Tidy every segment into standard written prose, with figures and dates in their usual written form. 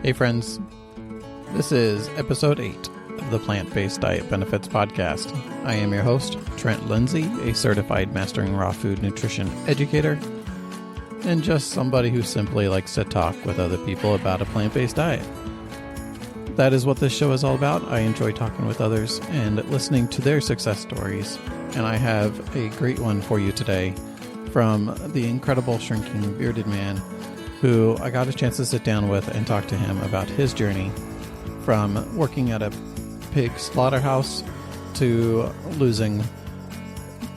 Hey friends, this is episode 8 of the Plant-Based Diet Benefits Podcast. I am your host, Trent Lindsay, a certified Mastering Raw Food Nutrition educator, and just somebody who simply likes to talk with other people about a plant-based diet. That is what this show is all about. I enjoy talking with others and listening to their success stories, and I have a great one for you today from the incredible shrinking bearded man who I got a chance to sit down with and talk to him about his journey from working at a pig slaughterhouse to losing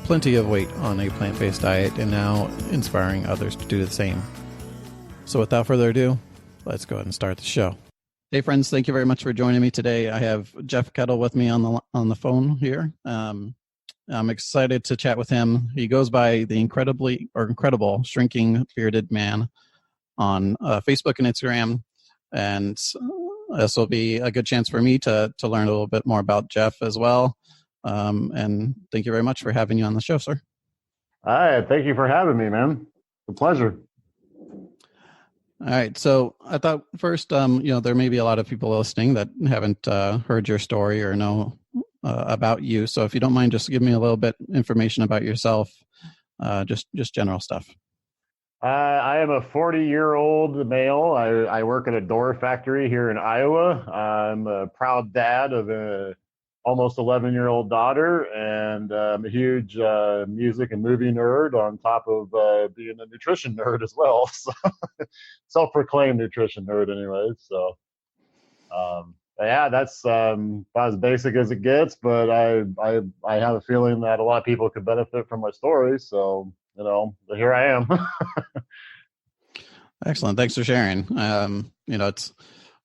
plenty of weight on a plant-based diet and now inspiring others to do the same. So without further ado, let's go ahead and start the show. Hey friends, thank you very much for joining me today. I have Jeff Koettel with me on the phone here. I'm excited to chat with him. He goes by the incredible shrinking bearded man on Facebook and Instagram, and this will be a good chance for me to learn a little bit more about Jeff as well. And thank you very much for having you on the show, sir. Hi, thank you for having me, man. It's a pleasure. All right, so I thought first, there may be a lot of people listening that haven't heard your story or know about you. So if you don't mind, just give me a little bit information about yourself, just general stuff. I am a 40-year-old male. I work at a door factory here in Iowa. I'm a proud dad of a almost 11-year-old daughter, and I'm a huge music and movie nerd on top of being a nutrition nerd as well. So self-proclaimed nutrition nerd anyway. So yeah, that's about as basic as it gets, but I have a feeling that a lot of people could benefit from my story. So here I am. Excellent. Thanks for sharing.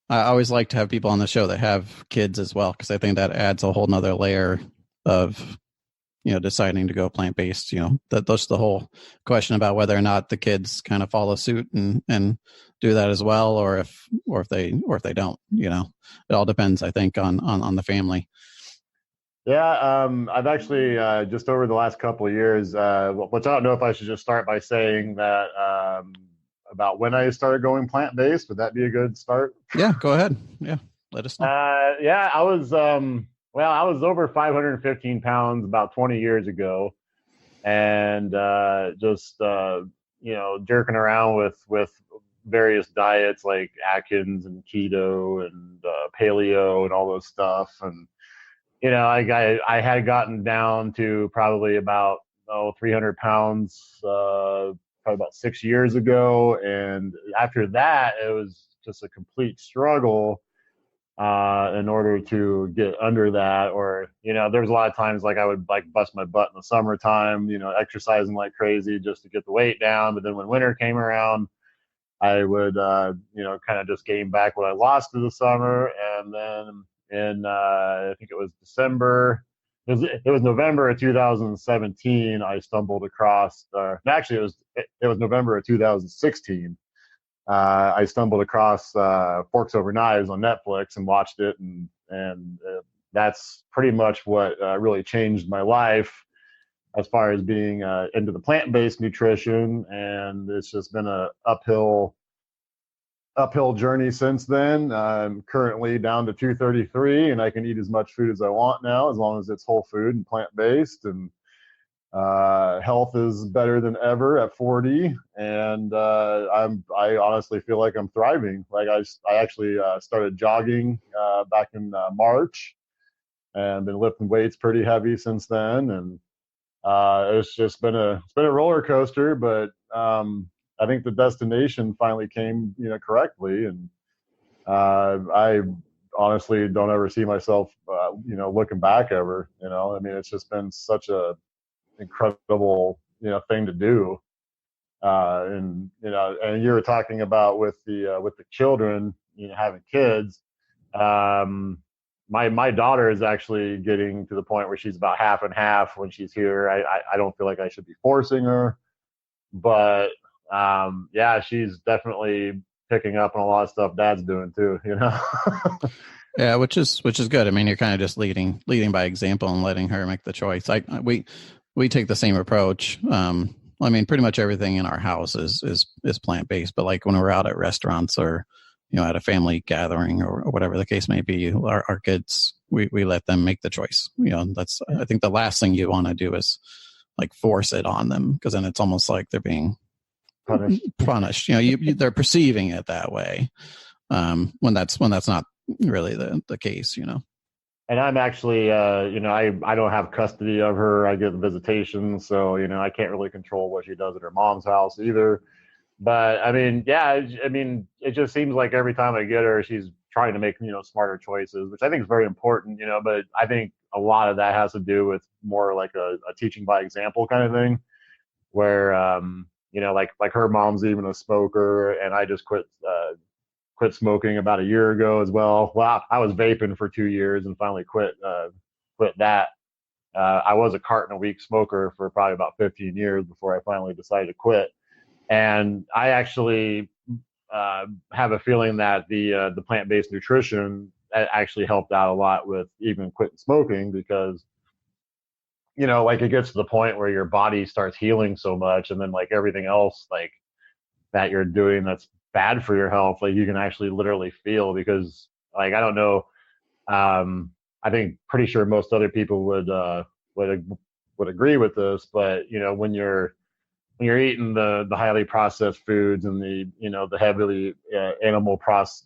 I always like to have people on the show that have kids as well, because I think that adds a whole nother layer of, deciding to go plant-based. That's the whole question about whether or not the kids kind of follow suit and do that as well, or if they don't. It all depends, I think, on the family. Yeah, I've actually just over the last couple of years, which I don't know if I should just start by saying that about when I started going plant-based. Would that be a good start? Yeah, go ahead. Yeah, let us know. I was I was over 515 pounds about 20 years ago, and just jerking around with various diets like Atkins and keto and paleo and all those stuff. And I had gotten down to probably about 300 pounds probably about 6 years ago. And after that, it was just a complete struggle in order to get under that. Or, there was a lot of times like I would like bust my butt in the summertime, exercising like crazy just to get the weight down. But then when winter came around, I would, kind of just gain back what I lost in the summer. And then in I think it was December. It was November of 2017. I stumbled across. Actually, it was November of 2016. I stumbled across Forks Over Knives on Netflix and watched it, and that's pretty much what really changed my life as far as being into the plant-based nutrition. And it's just been a uphill journey since then. I'm currently down to 233, and I can eat as much food as I want now, as long as it's whole food and plant-based. And health is better than ever at 40, and I honestly feel like I'm thriving. Like I actually started jogging back in March, and been lifting weights pretty heavy since then. And it's just been a roller coaster, but I think the destination finally came, correctly. And I honestly don't ever see myself, looking back ever. I mean, it's just been such a incredible, thing to do. And you were talking about with the children, having kids. My daughter is actually getting to the point where she's about half and half when she's here. I don't feel like I should be forcing her, but she's definitely picking up on a lot of stuff Dad's doing too, Yeah, which is good. I mean, you're kind of just leading by example and letting her make the choice. We take the same approach. I mean, pretty much everything in our house is plant-based, but like when we're out at restaurants or at a family gathering or whatever the case may be, our kids, we let them make the choice. That's, I think the last thing you want to do is like force it on them, because then it's almost like they're being punished. They're perceiving it that way, when that's not really the case. And I'm actually, I don't have custody of her. I get visitation, so I can't really control what she does at her mom's house either. But I mean, yeah, it just seems like every time I get her, she's trying to make smarter choices, which I think is very important. But I think a lot of that has to do with more like a teaching by example kind of thing, where like her mom's even a smoker, and I just quit smoking about a year ago as well. Well, I was vaping for 2 years and finally quit that. I was a carton a week smoker for probably about 15 years before I finally decided to quit. And I actually have a feeling that the plant-based nutrition actually helped out a lot with even quitting smoking, because like it gets to the point where your body starts healing so much, and then like everything else like that you're doing that's bad for your health, like you can actually literally feel. Because like I don't know, I think pretty sure most other people would agree with this, but when you're eating the highly processed foods and the heavily animal process,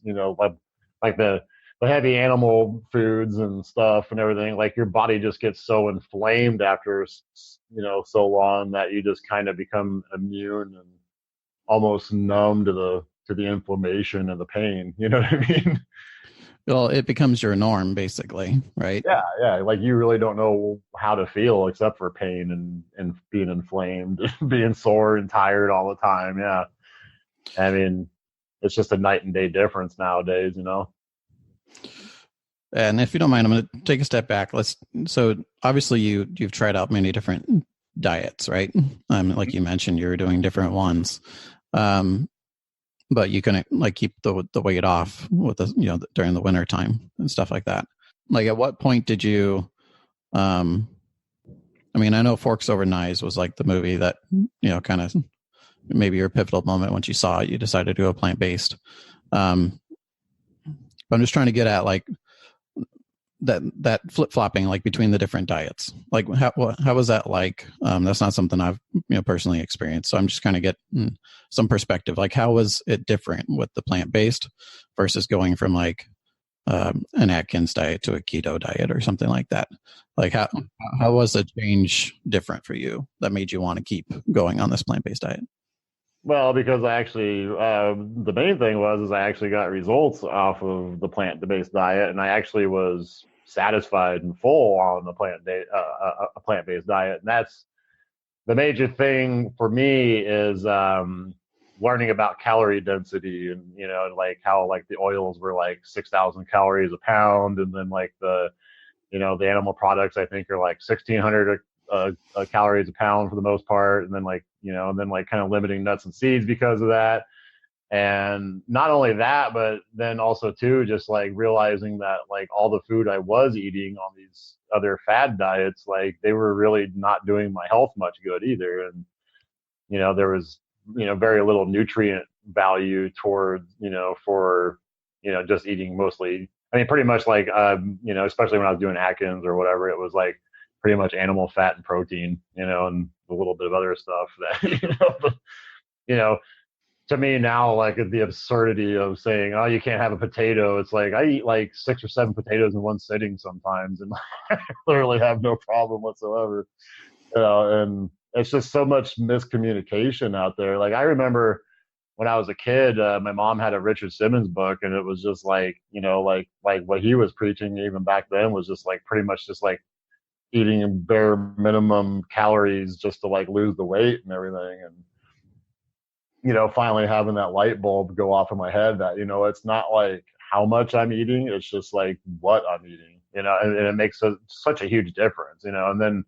like the heavy animal foods and stuff and everything, like your body just gets so inflamed after so long that you just kind of become immune and almost numb to the inflammation and the pain. You know what I mean? Well, it becomes your norm, basically, right? Yeah. Like you really don't know how to feel except for pain and being inflamed, being sore and tired all the time. Yeah. I mean, it's just a night and day difference nowadays, And if you don't mind, I'm going to take a step back. So obviously you've tried out many different diets, right? Like you mentioned, you're doing different ones. But you can like keep the weight off with during the winter time and stuff like that. Like at what point did you, I mean, I know Forks Over Knives was like the movie that, kind of maybe your pivotal moment once you saw it, you decided to go plant-based. But I'm just trying to get at like that flip-flopping like between the different diets. Like how was that like? That's not something I've personally experienced, so I'm just kind of getting some perspective. Like how was it different with the plant-based versus going from like an Atkins diet to a keto diet or something like that? Like how was the change different for you that made you want to keep going on this plant-based diet? Well, because I actually, the main thing is I actually got results off of the plant-based diet, and I actually was satisfied and full on the a plant-based diet. And that's the major thing for me is learning about calorie density, and like how like the oils were like 6,000 calories a pound, and then like the animal products I think are like 1,600 calories a pound for the most part, and then like kind of limiting nuts and seeds because of that. And not only that, but then also too, just like realizing that like all the food I was eating on these other fad diets, like they were really not doing my health much good either. And there was very little nutrient value toward for just eating mostly, I mean, pretty much like especially when I was doing Atkins or whatever, it was like pretty much animal fat and protein, and a little bit of other stuff that you know to me now, like the absurdity of saying, oh, you can't have a potato. It's like I eat like 6 or 7 potatoes in one sitting sometimes, and I literally have no problem whatsoever. And it's just so much miscommunication out there. Like I remember when I was a kid, my mom had a Richard Simmons book, and it was just like, like what he was preaching even back then was just like pretty much just like eating bare minimum calories just to like lose the weight and everything. And finally having that light bulb go off in my head that it's not like how much I'm eating, it's just like what I'm eating, and it makes such a huge difference. And then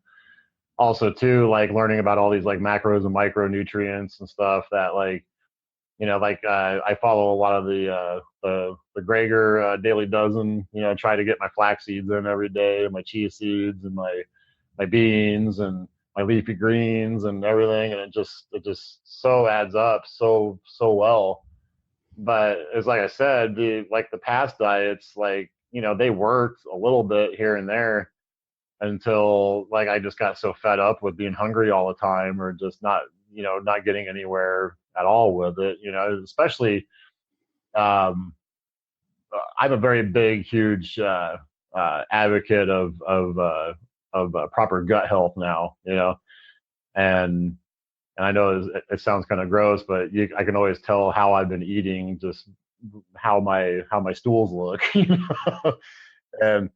also too, like learning about all these like macros and micronutrients and stuff that like I follow a lot of the Greger Daily Dozen, try to get my flax seeds in every day, my chia seeds and my beans and my leafy greens and everything, and it just so adds up so well. but it's like I said, the past diets, like, they worked a little bit here and there until like I just got so fed up with being hungry all the time, or just not getting anywhere at all with it. Especially I'm a very big, huge advocate of proper gut health now. And I know it sounds kind of gross, but I can always tell how I've been eating, just how my stools look, and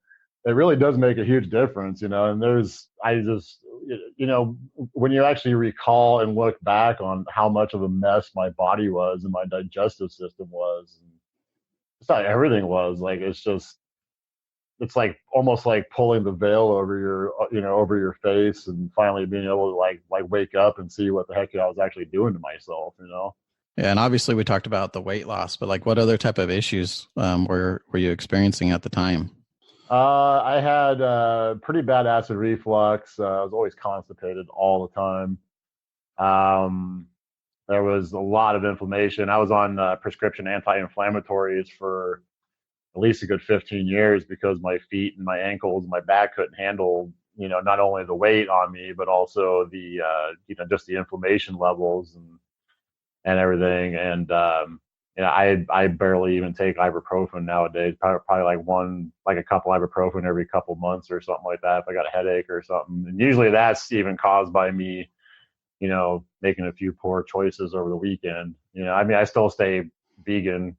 it really does make a huge difference. And I just, when you actually recall and look back on how much of a mess my body was and my digestive system was, and it's not everything was like, it's like almost like pulling the veil over your face, and finally being able to like wake up and see what the heck I was actually doing to myself. Yeah, and obviously we talked about the weight loss, but like what other type of issues were you experiencing at the time? I had pretty bad acid reflux. I was always constipated all the time. There was a lot of inflammation. I was on prescription anti-inflammatories for at least a good 15 years because my feet and my ankles and my back couldn't handle, not only the weight on me, but also the, just the inflammation levels and everything. And, I barely even take ibuprofen nowadays, probably like a couple ibuprofen every couple months or something like that, if I got a headache or something. And usually that's even caused by me, making a few poor choices over the weekend. I mean, I still stay vegan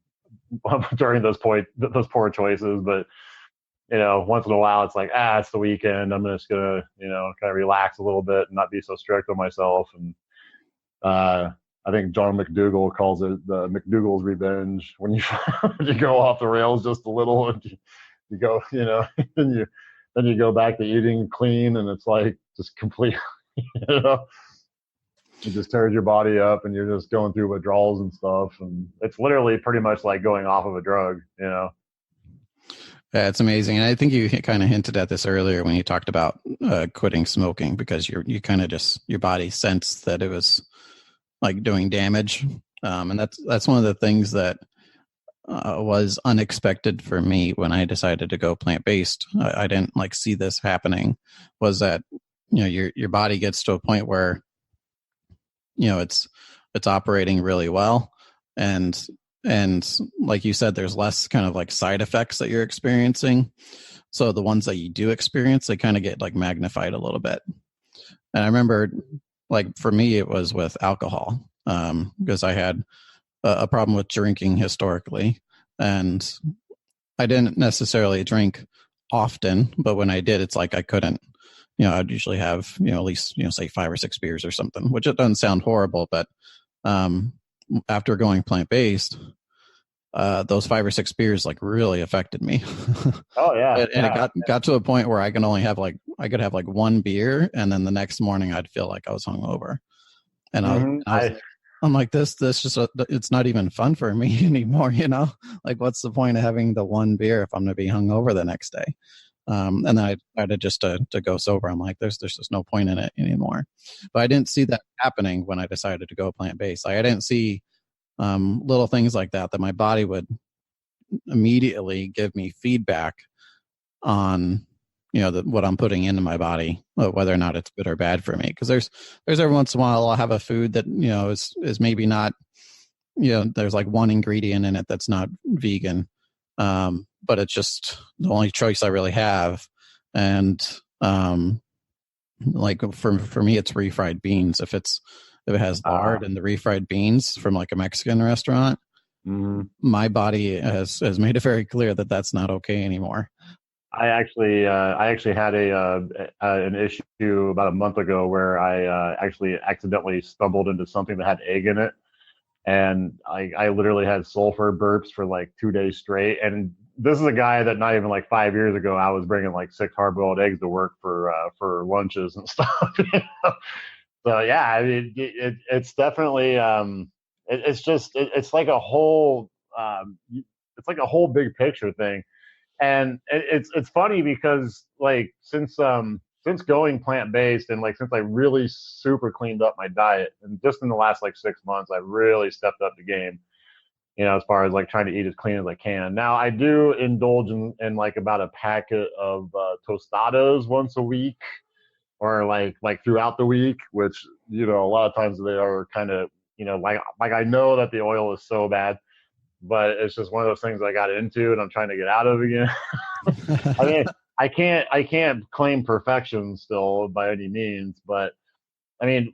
during those poor choices, but once in a while it's like, it's the weekend, I'm just gonna kind of relax a little bit and not be so strict on myself. And I think John McDougall calls it the McDougall's revenge, when you when you go off the rails just a little, and you go, and you go back to eating clean, and it's like just complete, you know it just tears your body up, and you're just going through withdrawals and stuff, and it's literally pretty much like going off of a drug. Yeah, it's amazing. And I think you kind of hinted at this earlier when you talked about quitting smoking, because you kind of just, your body sensed that it was like doing damage. And that's one of the things that was unexpected for me when I decided to go plant-based. I didn't like see this happening, was that, your body gets to a point where, it's operating really well. And like you said, there's less kind of like side effects that you're experiencing. So the ones that you do experience, they kind of get like magnified a little bit. And I remember, like for me, it was with alcohol, because I had a problem with drinking historically, and I didn't necessarily drink often, but when I did, it's like I couldn't. I'd usually have at least say 5 or 6 beers or something, which it doesn't sound horrible, but after going plant-based, those 5 or 6 beers like really affected me. Oh yeah. And it got to a point where I could have like 1 beer, and then the next morning I'd feel like I was hungover. And I'm like, this just it's not even fun for me anymore. Like, what's the point of having the 1 beer if I'm going to be hungover the next day? And then I decided just to go sober. I'm like, there's just no point in it anymore. But I didn't see that happening when I decided to go plant-based. Like, I didn't see little things like that my body would immediately give me feedback on what I'm putting into my body, whether or not it's good or bad for me. Because there's every once in a while I'll have a food that is maybe not, there's like one ingredient in it that's not vegan, but it's just the only choice I really have. And like for me, it's refried beans. If it has lard and the refried beans from like a Mexican restaurant, my body has made it very clear that that's not okay anymore. I actually had an issue about a month ago where I actually accidentally stumbled into something that had egg in it, and I literally had sulfur burps for like 2 days straight. And this is a guy that not even like 5 years ago I was bringing like 6 hard-boiled eggs to work for lunches and stuff. So yeah, I mean, it's definitely it's like a whole it's like a whole big picture thing. And it's funny because like since going plant-based, and like since I really super cleaned up my diet, and just in the last like 6 months I really stepped up the game. as far as like trying to eat as clean as I can. Now I do indulge in like about a packet of tostadas once a week, or like throughout the week, which a lot of times they are kind of like I know that the oil is so bad, but it's just one of those things I got into and I'm trying to get out of again. I mean, I can't claim perfection still by any means, but I mean,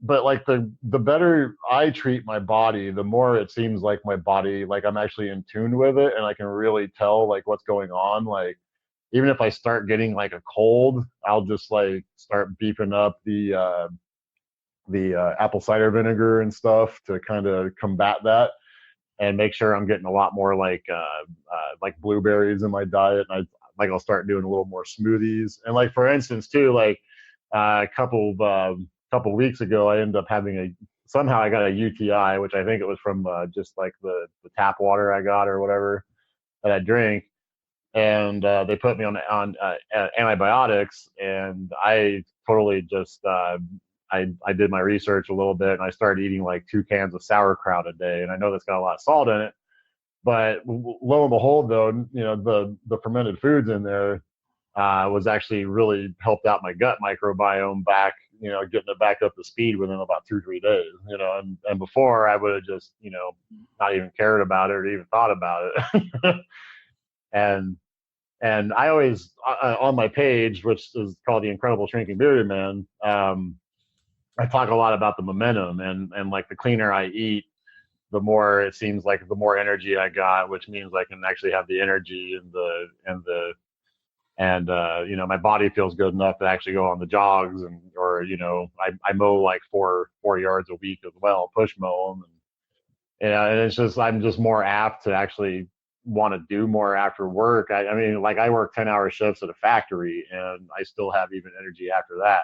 but like the better I treat my body, the more it seems like my body, like I'm actually in tune with it and I can really tell like what's going on. Like even if I start getting like a cold, I'll just like start beefing up the apple cider vinegar and stuff to kind of combat that and make sure I'm getting a lot more like blueberries in my diet. And I'll start doing a little more smoothies. And like for instance too, like a couple weeks ago, I ended up having somehow I got a UTI, which I think it was from just like the tap water I got or whatever that I drink. And they put me on antibiotics, and I totally just I did my research a little bit, and I started eating like 2 cans of sauerkraut a day. And I know that's got a lot of salt in it, but lo and behold, though, the fermented foods in there was actually really helped out my gut microbiome back, getting it back up to speed within about 2-3 days, and before I would have just, not even cared about it or even thought about it. and and I always on my page, which is called the Incredible Shrinking Bearded Man, I talk a lot about the momentum, and like the cleaner I eat, the more it seems like the more energy I got, which means I can actually have the energy and my body feels good enough to actually go on the jogs, or I mow like four yards a week as well, push mow them. And it's just I'm just more apt to actually want to do more after work. I mean, like I work 10-hour shifts at a factory and I still have even energy after that.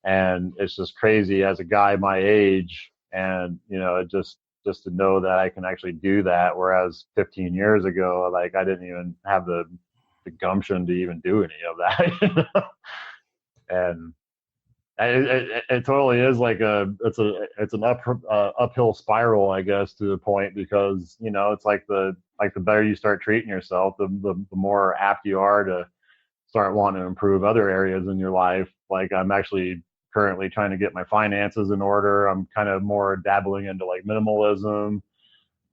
And it's just crazy as a guy my age, and just to know that I can actually do that, whereas 15 years ago, like I didn't even have the gumption to even do any of that. And it totally is like it's an uphill spiral, I guess, to the point, because it's like the better you start treating yourself, the more apt you are to start wanting to improve other areas in your life. Like I'm actually currently trying to get my finances in order. I'm kind of more dabbling into like minimalism.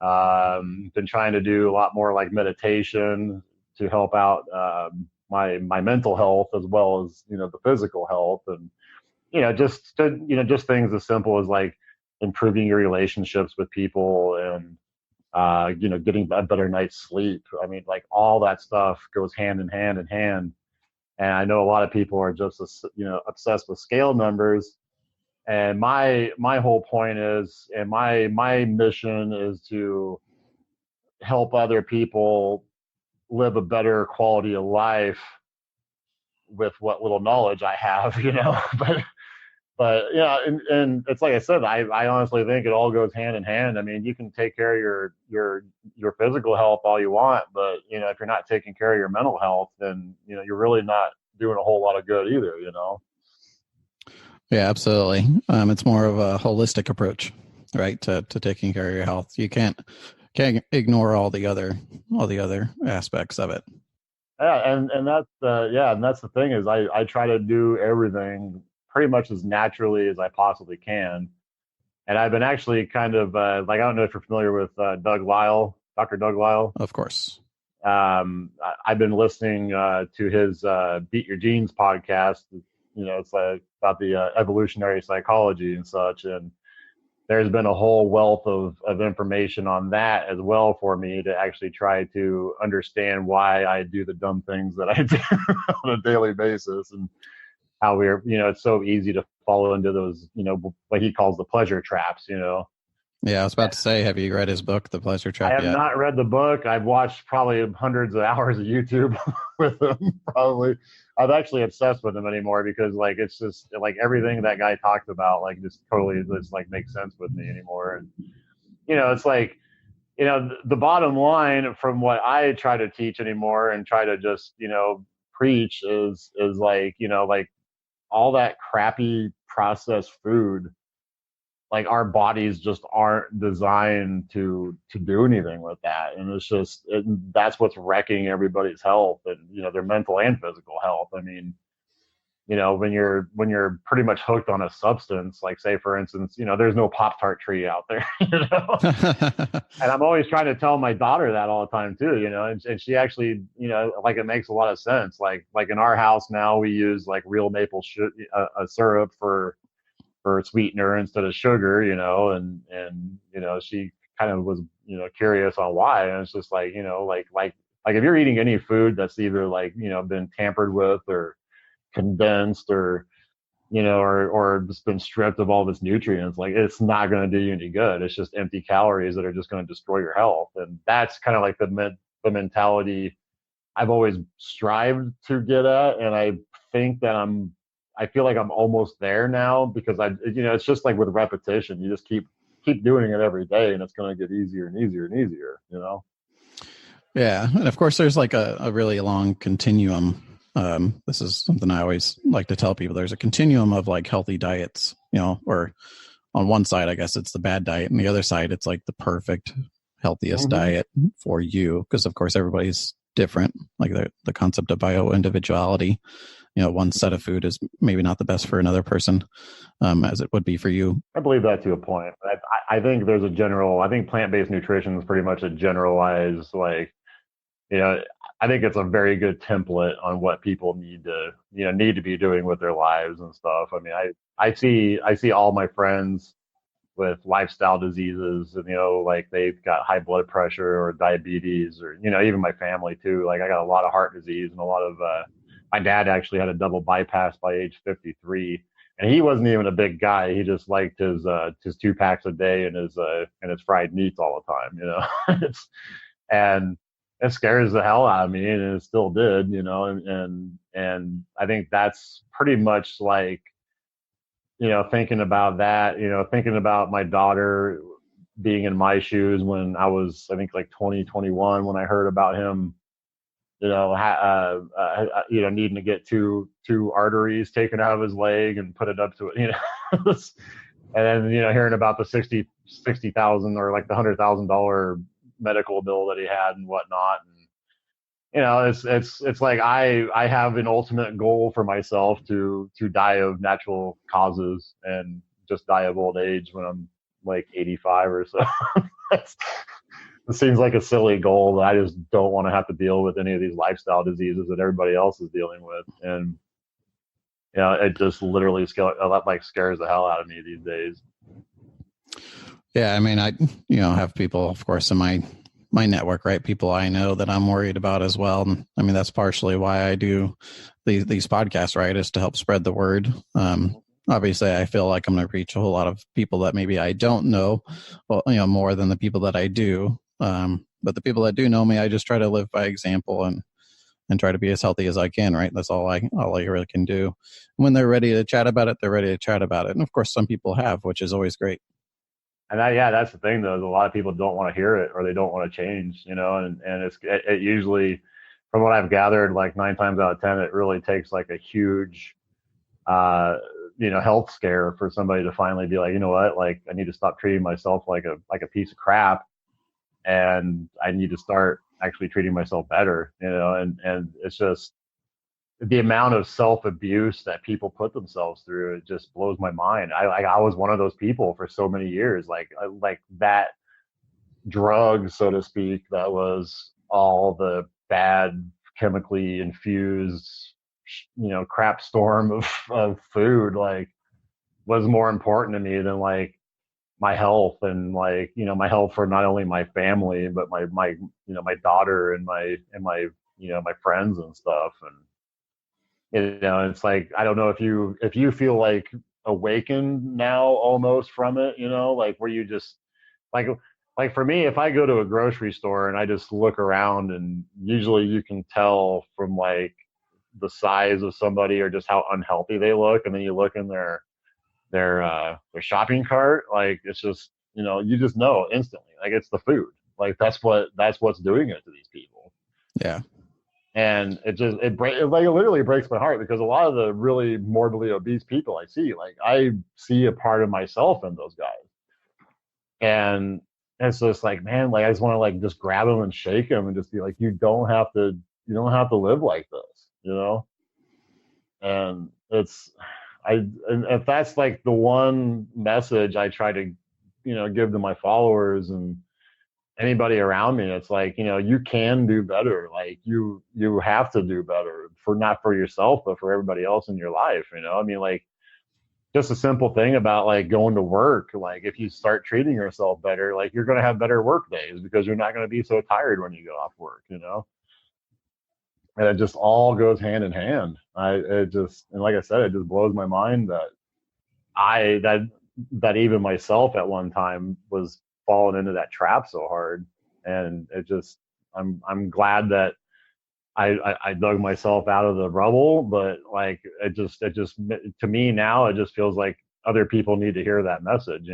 Been trying to do a lot more like meditation to help out my mental health, as well as the physical health. And just things as simple as like improving your relationships with people, and getting a better night's sleep. I mean, like all that stuff goes hand in hand in hand. And I know a lot of people are just obsessed with scale numbers. And my whole point is, and my mission is to help other people live a better quality of life with what little knowledge I have, but and it's like I said, I honestly think it all goes hand in hand. I mean, you can take care of your physical health all you want, but if you're not taking care of your mental health, then you're really not doing a whole lot of good either. Yeah, absolutely. It's more of a holistic approach, right, to taking care of your health. You can't ignore all the other aspects of it. Yeah, and that's and that's the thing, is I try to do everything pretty much as naturally as I possibly can. And I've been actually kind of like, I don't know if you're familiar with Doug Lyle, Dr. Doug Lyle. Of course. I've been listening to his Beat Your Genes podcast. It's like about the evolutionary psychology and such. And there's been a whole wealth of information on that as well for me to actually try to understand why I do the dumb things that I do on a daily basis, and how it's so easy to fall into those, what he calls the pleasure traps. Yeah, I was about to say, have you read his book, The Pleasure Trap, I have yet? not read the book. I've watched probably hundreds of hours of YouTube with him. Probably, I'm actually obsessed with him anymore, because like it's just like everything that guy talked about, like just totally just like makes sense with me anymore. And it's like the bottom line from what I try to teach anymore and try to just preach is like like all that crappy processed food like our bodies just aren't designed to do anything with that, and it's just that's what's wrecking everybody's health, and their mental and physical health. I mean, when you're pretty much hooked on a substance, like say for instance, there's no Pop-Tart tree out there. And I'm always trying to tell my daughter that all the time too, and she actually, like it makes a lot of sense. Like in our house now, we use like real maple syrup for sweetener instead of sugar, and she kind of was, curious on why. And it's just like, like if you're eating any food that's either like, been tampered with or condensed or, or just been stripped of all of its nutrients, like it's not going to do you any good. It's just empty calories that are just going to destroy your health. And that's kind of like the mentality I've always strived to get at. And I think that I feel like I'm almost there now, because it's just like with repetition, you just keep doing it every day, and it's going to get easier and easier and easier. Yeah. And of course there's like a really long continuum. This is something I always like to tell people. There's a continuum of like healthy diets, or on one side, I guess it's the bad diet, and the other side, it's like the perfect, healthiest diet for you. Because of course everybody's different. Like the concept of bioindividuality, one set of food is maybe not the best for another person, as it would be for you. I believe that to a point. I think there's I think plant-based nutrition is pretty much a generalized, like, I think it's a very good template on what people need to be doing with their lives and stuff. I mean, I see all my friends with lifestyle diseases, and like they've got high blood pressure or diabetes, or even my family too. Like I got a lot of heart disease, and a lot of my dad actually had a double bypass by age 53, and he wasn't even a big guy. He just liked his 2 packs a day and his fried meats all the time. And it scares the hell out of me, and it still did, and I think that's pretty much like, thinking about that, thinking about my daughter being in my shoes when I was, I think like 2021, when I heard about him, needing to get two arteries taken out of his leg and put it up to it, and then, hearing about the 60,000 or like the $100,000 medical bill that he had and whatnot. And it's like I have an ultimate goal for myself to die of natural causes and just die of old age when I'm like 85 or so. It seems like a silly goal, but I just don't want to have to deal with any of these lifestyle diseases that everybody else is dealing with. And it just literally scares the hell out of me these days. Yeah, I mean, I have people, of course, in my network, right? People I know that I'm worried about as well. And I mean, that's partially why I do these podcasts, right? Is to help spread the word. Obviously, I feel like I'm going to reach a whole lot of people that maybe I don't know, well, more than the people that I do. But the people that do know me, I just try to live by example and try to be as healthy as I can, right? That's all I really can do. When they're ready to chat about it, they're ready to chat about it. And of course, some people have, which is always great. And that's the thing, though, is a lot of people don't want to hear it, or they don't want to change, and it usually, from what I've gathered, like 9 times out of 10, it really takes like a huge, health scare for somebody to finally be like, you know what, like I need to stop treating myself like a piece of crap, and I need to start actually treating myself better, and it's just the amount of self-abuse that people put themselves through. It just blows my mind. I was one of those people for so many years, like that drug, so to speak, that was all the bad chemically infused, crap storm of food, like was more important to me than like my health, and like, my health for not only my family, but my my daughter and my my friends and stuff. And it's like, I don't know if you feel like awakened now almost from it, like where you just like for me, if I go to a grocery store and I just look around, and usually you can tell from like the size of somebody or just how unhealthy they look, and then you look in their shopping cart, like it's just, you just know instantly, like it's the food, like that's what's doing it to these people. Yeah. And it like it literally breaks my heart, because a lot of the really morbidly obese people I see a part of myself in those guys. And it's just like, man, like I just want to like just grab them and shake them and just be like, you don't have to live like this, you know? And and if that's like the one message I try to, give to my followers and anybody around me, it's like, you can do better. Like you have to do better, for not for yourself, but for everybody else in your life. I mean, like, just a simple thing about like going to work. Like if you start treating yourself better, like you're going to have better work days, because you're not going to be so tired when you get off work. And it just all goes hand in hand. And like I said, it just blows my mind that I that that even myself at one time was falling into that trap so hard. And I'm glad that I dug myself out of the rubble, but like it just to me now, it just feels like other people need to hear that message.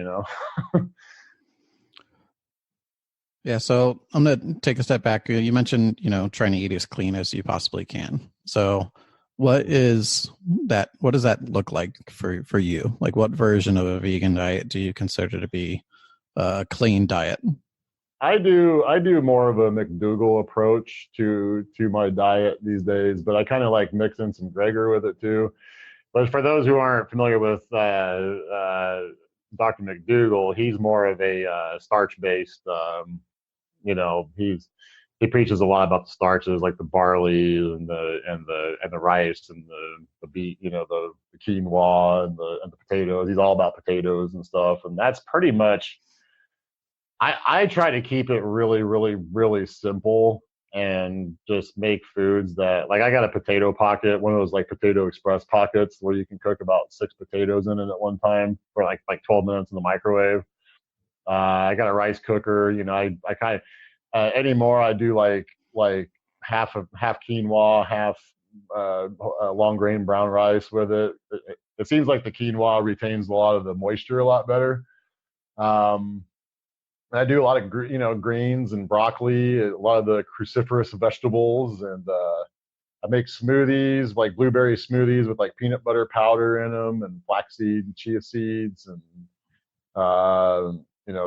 Yeah, so I'm going to take a step back. You mentioned, trying to eat as clean as you possibly can. So what does that look like for you? Like what version of a vegan diet do you consider to be a clean diet? I do more of a McDougall approach to my diet these days, but I kind of like mix in some Gregor with it too. But for those who aren't familiar with Dr. McDougall, he's more of a starch-based. He preaches a lot about the starches, like the barley and the rice and the beet, the quinoa and the potatoes. He's all about potatoes and stuff, and that's pretty much. I try to keep it really, really, really simple, and just make foods that, like, I got a potato pocket, one of those like potato express pockets where you can cook about 6 potatoes in it at one time for like 12 minutes in the microwave. I got a rice cooker. I kind of anymore I do like half quinoa, half long grain brown rice with it. It seems like the quinoa retains a lot of the moisture a lot better. Um, I do a lot of greens and broccoli, a lot of the cruciferous vegetables, and I make smoothies, like blueberry smoothies with like peanut butter powder in them, and flaxseed and chia seeds, and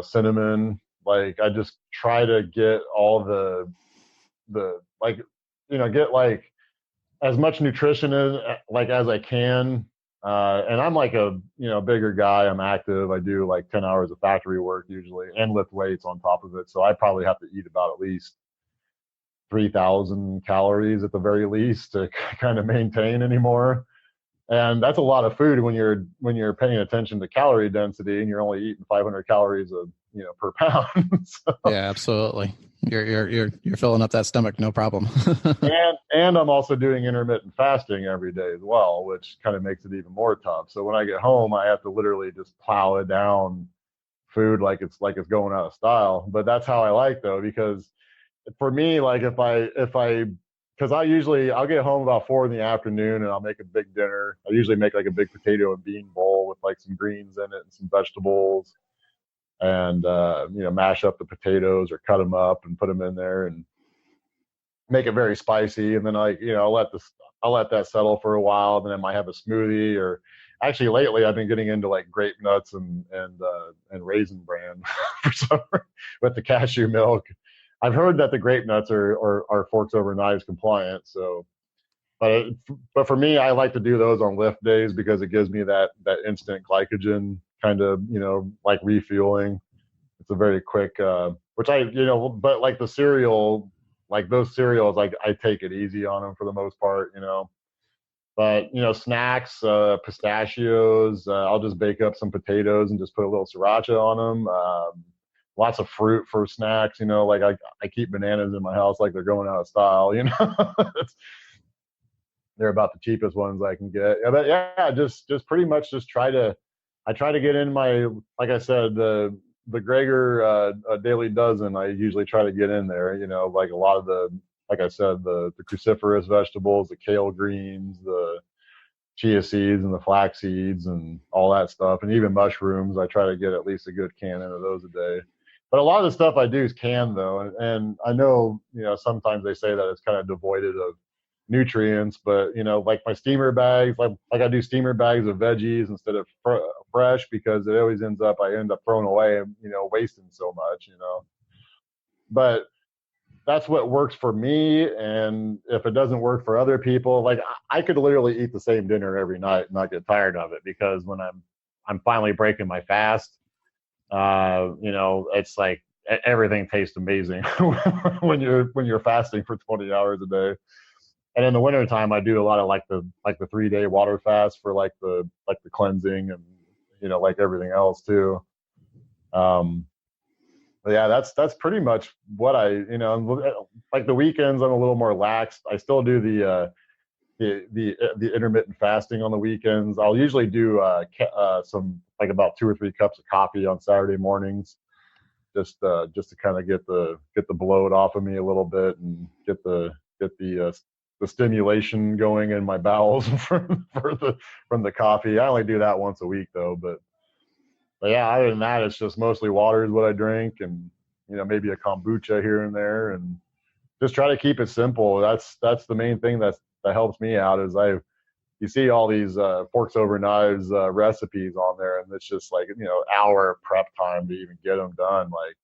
cinnamon. Like I just try to get all the like get like as much nutrition as I can. And I'm like a bigger guy. I'm active. I do like 10 hours of factory work usually, and lift weights on top of it. So I probably have to eat about at least 3,000 calories at the very least to kind of maintain anymore. And that's a lot of food when you're paying attention to calorie density, and you're only eating 500 calories per pound. So, yeah, absolutely. You're filling up that stomach, no problem. and I'm also doing intermittent fasting every day as well, which kind of makes it even more tough. So when I get home, I have to literally just plow it down food like it's going out of style. But that's how I like, though, because for me, like if I because I'll get home about 4 in the afternoon, and I'll make a big dinner. I usually make like a big potato and bean bowl with like some greens in it and some vegetables, and mash up the potatoes or cut them up and put them in there and make it very spicy. And then I'll let that settle for a while. Then I might have a smoothie, or actually lately I've been getting into like grape nuts and raisin bran for some, with the cashew milk. I've heard that the grape nuts are forks over knives compliant. So, but for me, I like to do those on lift days, because it gives me that instant glycogen kind of, like refueling. It's a very quick, which but like the cereal, like those cereals, like I take it easy on them for the most part. But snacks, pistachios, I'll just bake up some potatoes and just put a little sriracha on them. Lots of fruit for snacks, like I keep bananas in my house like they're going out of style. They're about the cheapest ones I can get. Yeah, but yeah, just pretty much just I try to get in my, like I said, the Gregor daily dozen. I usually try to get in there, like a lot of like I said, the cruciferous vegetables, the kale greens, the chia seeds and the flax seeds and all that stuff. And even mushrooms, I try to get at least a good can of those a day. But a lot of the stuff I do is canned, though. And I know, sometimes they say that it's kind of devoid nutrients. But, like my steamer bags, like I do steamer bags of veggies instead of fresh, because it always I end up throwing away and, wasting so much, but that's what works for me. And if it doesn't work for other people, like I could literally eat the same dinner every night and not get tired of it, because when I'm finally breaking my fast, it's like everything tastes amazing when you're fasting for 20 hours a day. And in the wintertime, I do a lot of like the 3-day water fast for like the cleansing and, like everything else too. But yeah, that's pretty much what like the weekends, I'm a little more lax. I still do the intermittent fasting on the weekends. I'll usually do some, like, about 2 or 3 cups of coffee on Saturday mornings, just to kind of get the bloat off of me a little bit, and get the stimulation going in my bowels from the coffee. I only do that once a week though, but yeah, other than that, it's just mostly water is what I drink, and maybe a kombucha here and there, and just try to keep it simple. That's the main thing that helps me out. Is you see all these forks over knives recipes on there, and it's just like hour prep time to even get them done. Like,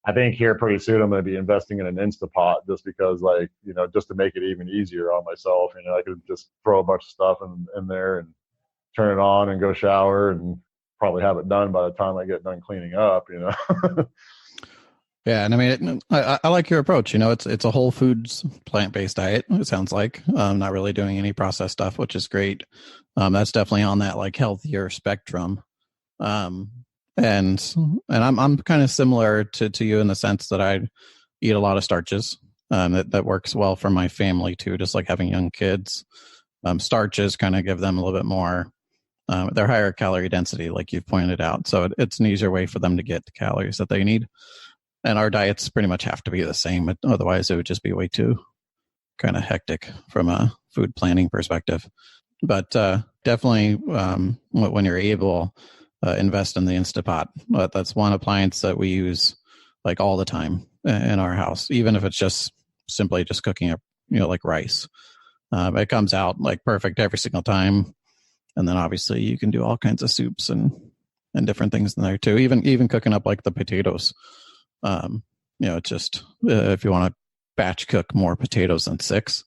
I think here pretty soon I'm going to be investing in an Instapot, just because, like, just to make it even easier on myself. I could just throw a bunch of stuff in there and turn it on and go shower, and probably have it done by the time I get done cleaning up. Yeah, and I mean, I like your approach. It's a whole foods plant-based diet. It sounds like not really doing any processed stuff, which is great. That's definitely on that like healthier spectrum. And I'm kind of similar to you in the sense that I eat a lot of starches. That works well for my family too. Just like having young kids, starches kind of give them a little bit more. They're higher calorie density, like you've pointed out. So it's an easier way for them to get the calories that they need. And our diets pretty much have to be the same. Otherwise, it would just be way too kind of hectic from a food planning perspective. But definitely, when you're able, invest in the Instapot. That's one appliance that we use like all the time in our house, even if it's just simply just cooking up, like rice. It comes out like perfect every single time. And then obviously you can do all kinds of soups and different things in there too. Even cooking up like the potatoes. It's just if you want to batch cook more potatoes than 6,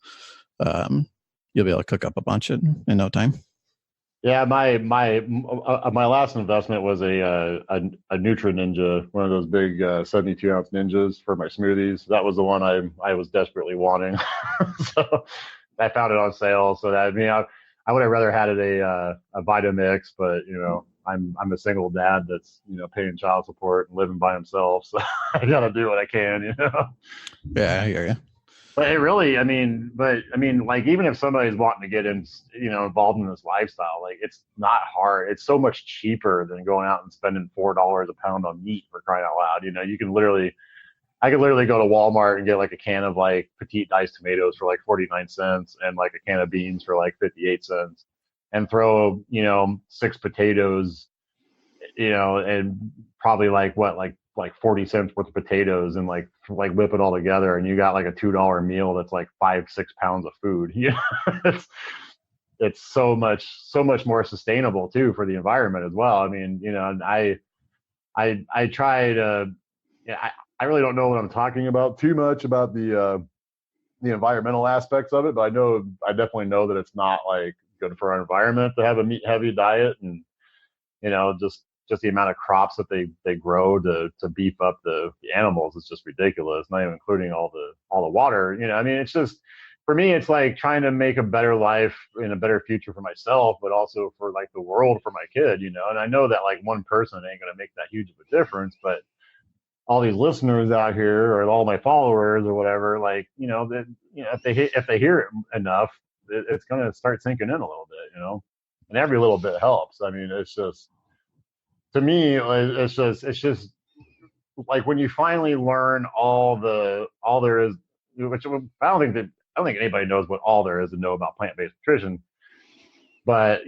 you'll be able to cook up a bunch in no time. Yeah, my last investment was a Nutri Ninja, one of those big 72-ounce ninjas for my smoothies. That was the one I was desperately wanting. So I found it on sale. So that, I would have rather had it a Vitamix, but I'm a single dad that's paying child support and living by himself, so I gotta do what I can. Yeah, I hear you. But it really, like, even if somebody's wanting to get involved in this lifestyle, like, it's not hard. It's so much cheaper than going out and spending $4 a pound on meat, for crying out loud. I could literally go to Walmart and get like a can of like petite diced tomatoes for like 49 cents, and like a can of beans for like 58 cents, and throw 6 potatoes, and probably like 40 cents worth of potatoes, and like whip it all together, and you got like a $2 meal that's like 5-6 pounds of food. It's so much more sustainable too for the environment as well. And I try to, I really don't know what I'm talking about too much about the environmental aspects of it, but I definitely know that it's not like good for our environment to have a meat heavy diet, and just the amount of crops that they grow to beef up the animals is just ridiculous. Not even including all the water. It's just, for me, it's like trying to make a better life and a better future for myself, but also for like the world, for my kid. And I know that like one person ain't gonna make that huge of a difference, but all these listeners out here, or all my followers or whatever, like, if they hear it enough, it's going to start sinking in a little bit, and every little bit helps. It's just, to me, it's just like when you finally learn all there is, which I don't think anybody knows what all there is to know about plant-based nutrition. But,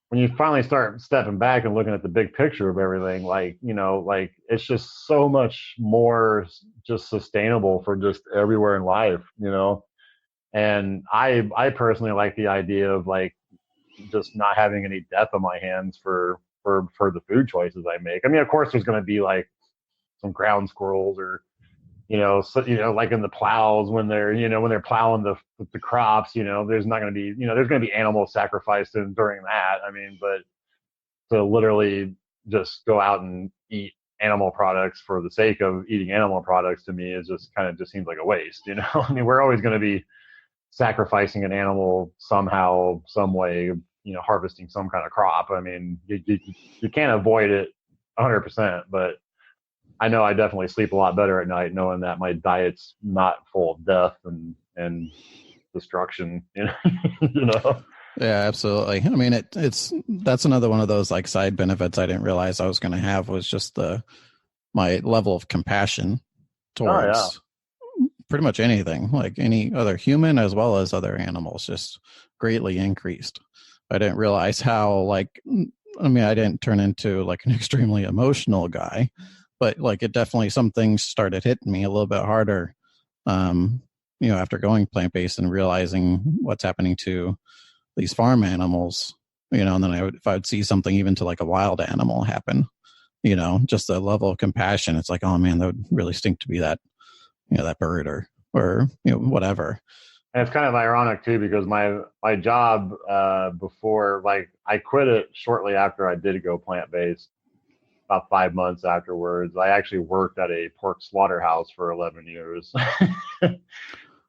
when you finally start stepping back and looking at the big picture of everything, like, like, it's just so much more just sustainable for just everywhere in life. And I personally like the idea of like just not having any death on my hands for the food choices I make. I mean, of course, there's going to be like some ground squirrels or like in the plows when they're plowing the crops. There's not going to be there's going to be animals sacrificed during that. I mean, but to literally just go out and eat animal products for the sake of eating animal products to me is just kind of just seems like a waste. I mean, we're always going to be sacrificing an animal somehow, some way, harvesting some kind of crop. I mean, you can't avoid it 100%, but I know I definitely sleep a lot better at night knowing that my diet's not full of death and destruction, you know? Yeah, absolutely. I mean, that's another one of those like side benefits I didn't realize I was going to have was just my level of compassion towards pretty much anything, like any other human as well as other animals, just greatly increased. I didn't realize how I didn't turn into like an extremely emotional guy, but like it definitely, some things started hitting me a little bit harder, after going plant-based and realizing what's happening to these farm animals, and then if I would see something even to like a wild animal happen, just the level of compassion, it's like, oh man, that would really stink to be that, that bird or whatever. And it's kind of ironic too, because my job before, like I quit it shortly after I did go plant-based, about 5 months afterwards. I actually worked at a pork slaughterhouse for 11 years.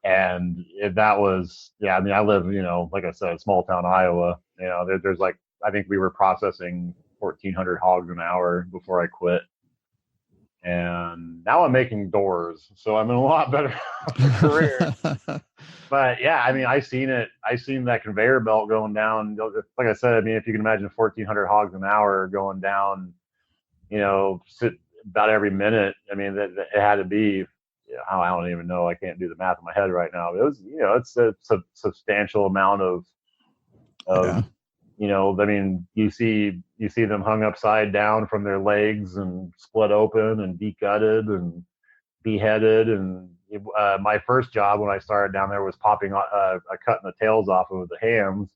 And that was, I mean, I live, like I said, small town Iowa. There's like, I think we were processing 1,400 hogs an hour before I quit. And now I'm making doors, so I'm in a lot better career. But yeah, I mean, I seen that conveyor belt going down. Like I said, I mean, if you can imagine 1,400 hogs an hour going down, about every minute. I mean, that it had to be. I don't even know. I can't do the math in my head right now. But it was, it's a substantial amount of, Yeah. I mean, you see them hung upside down from their legs and split open and gutted and beheaded. And my first job when I started down there was cutting the tails off of the hams.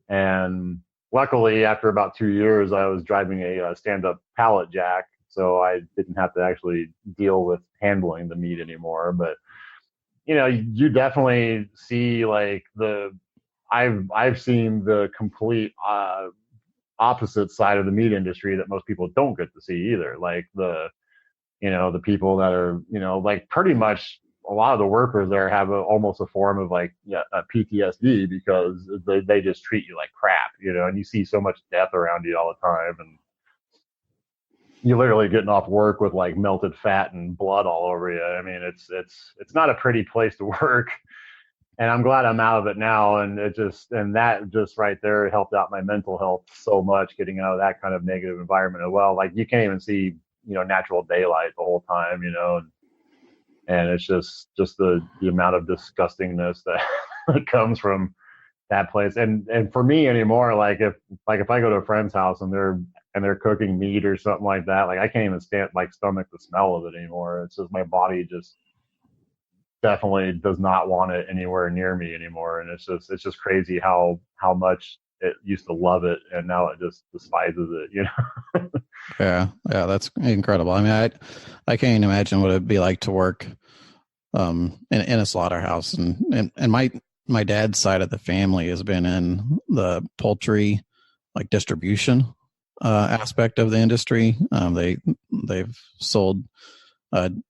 And luckily, after about 2 years, I was driving a stand-up pallet jack, so I didn't have to actually deal with handling the meat anymore. But you definitely see like I've seen the complete opposite side of the meat industry that most people don't get to see either. Like the people that are like pretty much a lot of the workers there have almost a form of like a PTSD because they just treat you like crap, and you see so much death around you all the time, and you're literally getting off work with like melted fat and blood all over you. I mean, it's not a pretty place to work, and I'm glad I'm out of it now. And that just right there helped out my mental health so much, getting out of that kind of negative environment as well. Like you can't even see natural daylight the whole time, and it's just the amount of disgustingness that comes from that place. And for me anymore, like if I go to a friend's house and they're cooking meat or something like that, like I can't even stomach the smell of it anymore. It's just my body just definitely does not want it anywhere near me anymore. And it's just crazy how much it used to love it and now it just despises it, Yeah, that's incredible. I mean, I can't even imagine what it'd be like to work in a slaughterhouse. And my dad's side of the family has been in the poultry like distribution aspect of the industry. They've sold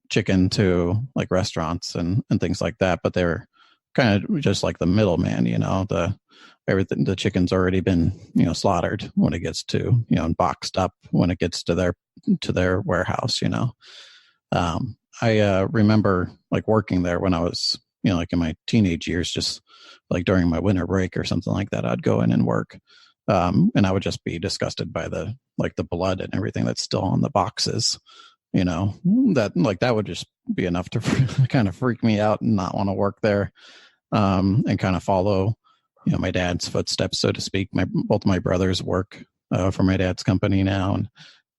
chicken to like restaurants and things like that, but they're kind of just like the middleman, everything, the chicken's already been, slaughtered when it gets to, and boxed up when it gets to their warehouse, I remember like working there when I was, like in my teenage years, just like during my winter break or something like that, I'd go in and work. And I would just be disgusted by the blood and everything that's still on the boxes, that would just be enough to kind of freak me out and not want to work there, and kind of follow, my dad's footsteps, so to speak. Both my brothers work for my dad's company now.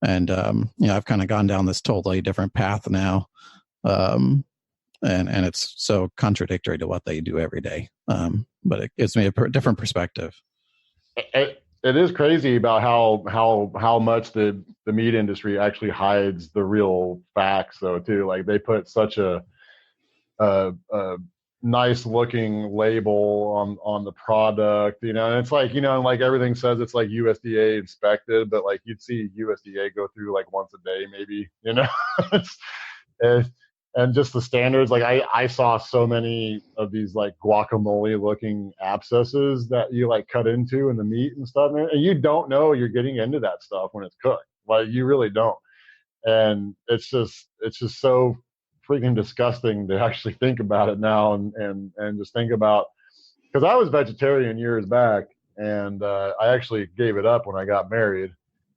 And I've kind of gone down this totally different path now. and it's so contradictory to what they do every day. But it gives me a different perspective. It is crazy about how much the meat industry actually hides the real facts, though, too. Like, they put such a nice looking label on the product, and it's like, like everything says it's like USDA inspected, but like you'd see USDA go through like once a day, maybe, it's, and just the standards. Like, I saw so many of these like guacamole looking abscesses that you like cut into in the meat and stuff, and you don't know you're getting into that stuff when it's cooked. Like, you really don't. And it's just so freaking disgusting to actually think about it now, and just think about, because I was vegetarian years back, and I actually gave it up when I got married